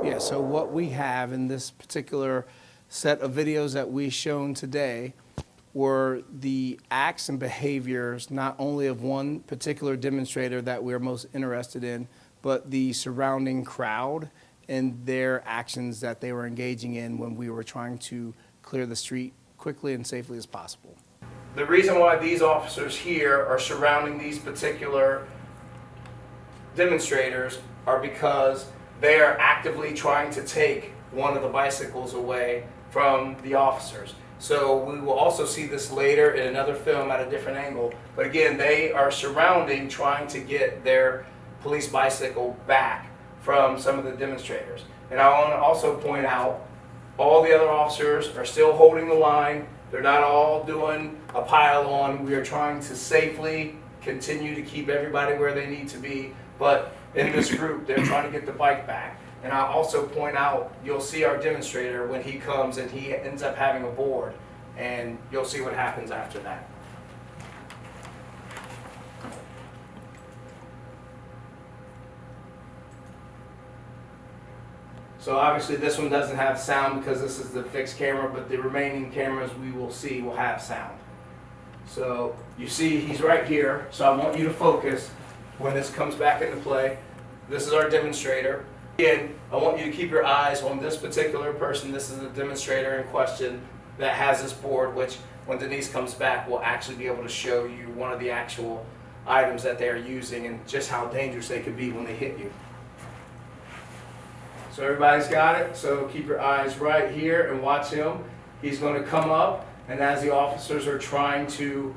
Yeah, so what we have in this particular set of videos that we've shown today were the acts and behaviors not only of one particular demonstrator that we're most interested in, but the surrounding crowd and their actions that they were engaging in when we were trying to clear the street quickly and safely as possible. The reason why these officers here are surrounding these particular demonstrators are because they are actively trying to take one of the bicycles away from the officers. So we will also see this later in another film at a different angle. But again, they are surrounding, trying to get their police bicycle back from some of the demonstrators. And I want to also point out, all the other officers are still holding the line. They're not all doing a pile on. We are trying to safely continue to keep everybody where they need to be. But in this group, they're trying to get the bike back. And I'll also point out, you'll see our demonstrator when he comes and he ends up having a board, and you'll see what happens after that. So obviously this one doesn't have sound because this is the fixed camera, but the remaining cameras we will see will have sound. So you see he's right here, so I want you to focus when this comes back into play. This is our demonstrator. Again, I want you to keep your eyes on this particular person. This is the demonstrator in question that has this board, which when Denise comes back will actually be able to show you one of the actual items that they are using and just how dangerous they could be when they hit you. So everybody's got it, so keep your eyes right here and watch him. He's going to come up, and as the officers are trying to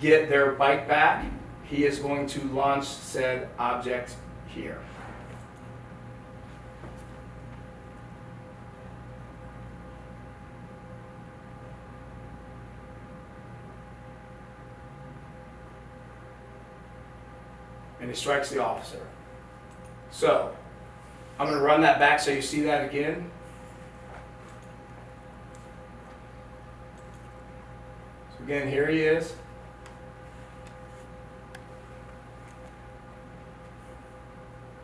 get their bike back, he is going to launch said object here. And he strikes the officer. So I'm going to run that back so you see that again. So again, here he is.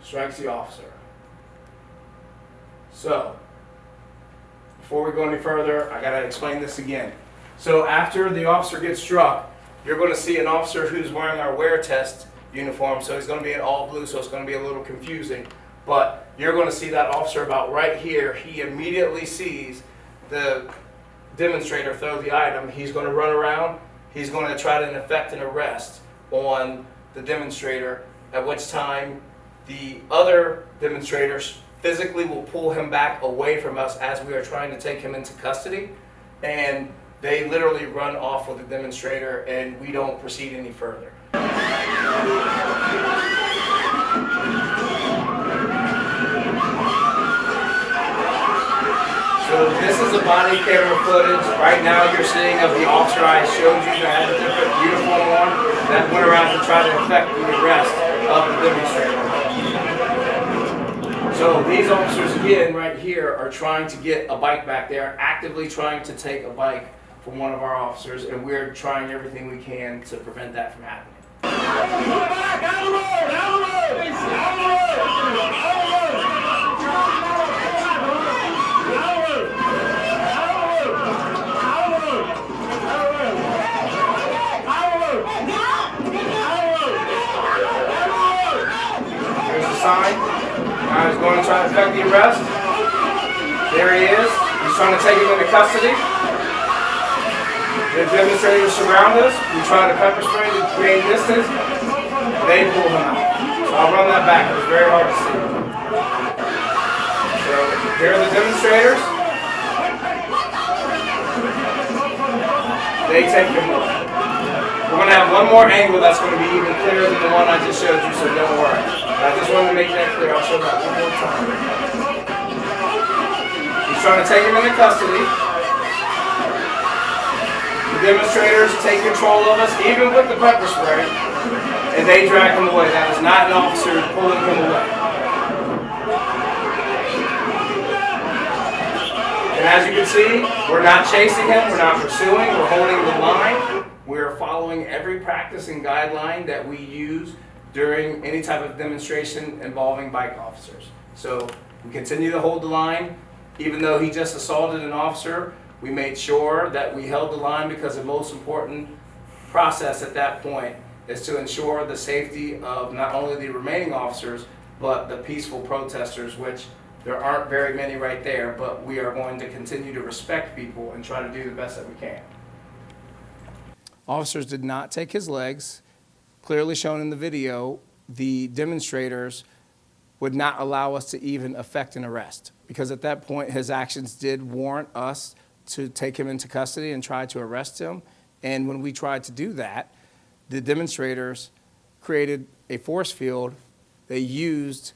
Strikes the officer. So before we go any further, I got to explain this again. So after the officer gets struck, you're going to see an officer who's wearing our wear test uniform. So he's going to be in all blue, so it's going to be a little confusing. But you're going to see that officer about right here. He immediately sees the demonstrator throw the item. He's going to run around. He's going to try to effect an arrest on the demonstrator, at which time the other demonstrators physically will pull him back away from us as we are trying to take him into custody. And they literally run off with the demonstrator, and we don't proceed any further. So this is the body camera footage. Right now you're seeing of the officer I showed you that had a different uniform on that went around to try to effect the arrest of the demonstrator. So these officers again right here are trying to get a bike back. They are actively trying to take a bike from one of our officers, and we're trying everything we can to prevent that from happening. Sign. Now he's going to try to effect the arrest. There he is. He's trying to take him into custody. The demonstrators surround us. We try to pepper spray to create distance. They pull him out. So I'll run that back. It was very hard to see. So here are the demonstrators. They take him away. We're going to have one more angle that's going to be even clearer than the one I just showed you, so don't worry. I just wanted to make that clear. I'll show that one more time. He's trying to take him into custody. The demonstrators take control of us, even with the pepper spray, and they drag him away. That is not an officer pulling him away. And as you can see, we're not chasing him, we're not pursuing, we're holding the line. We're following every practice and guideline that we use during any type of demonstration involving bike officers. So we continue to hold the line. Even though he just assaulted an officer, we made sure that we held the line because the most important process at that point is to ensure the safety of not only the remaining officers, but the peaceful protesters, which there aren't very many right there, but we are going to continue to respect people and try to do the best that we can. Officers did not take his legs. Clearly shown in the video, the demonstrators would not allow us to even effect an arrest, because at that point his actions did warrant us to take him into custody and try to arrest him. And when we tried to do that, the demonstrators created a force field. They used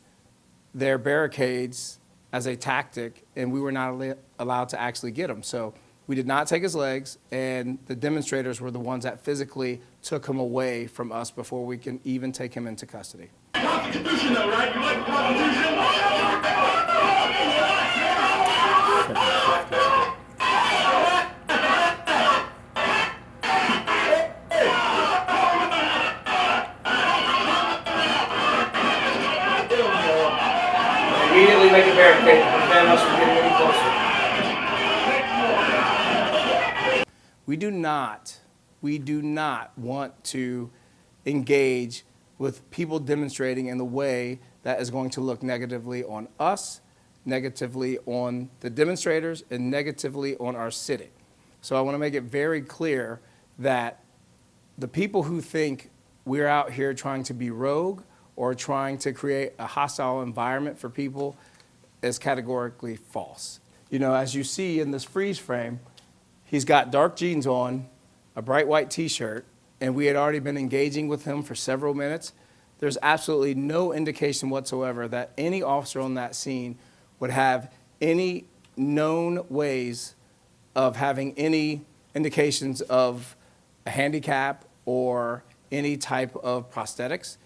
their barricades as a tactic, and we were not allowed to actually get him. So we did not take his legs, and the demonstrators were the ones that physically took him away from us before we can even take him into custody. Constitution, though, right? You like the Constitution? Immediately make a barricade to prevent us from getting any closer. We do not want to engage with people demonstrating in the way that is going to look negatively on us, negatively on the demonstrators, and negatively on our city. So I want to make it very clear that the people who think we're out here trying to be rogue or trying to create a hostile environment for people is categorically false. You know, as you see in this freeze frame, he's got dark jeans on, a bright white t-shirt, and we had already been engaging with him for several minutes. There's absolutely no indication whatsoever that any officer on that scene would have any known ways of having any indications of a handicap or any type of prosthetics.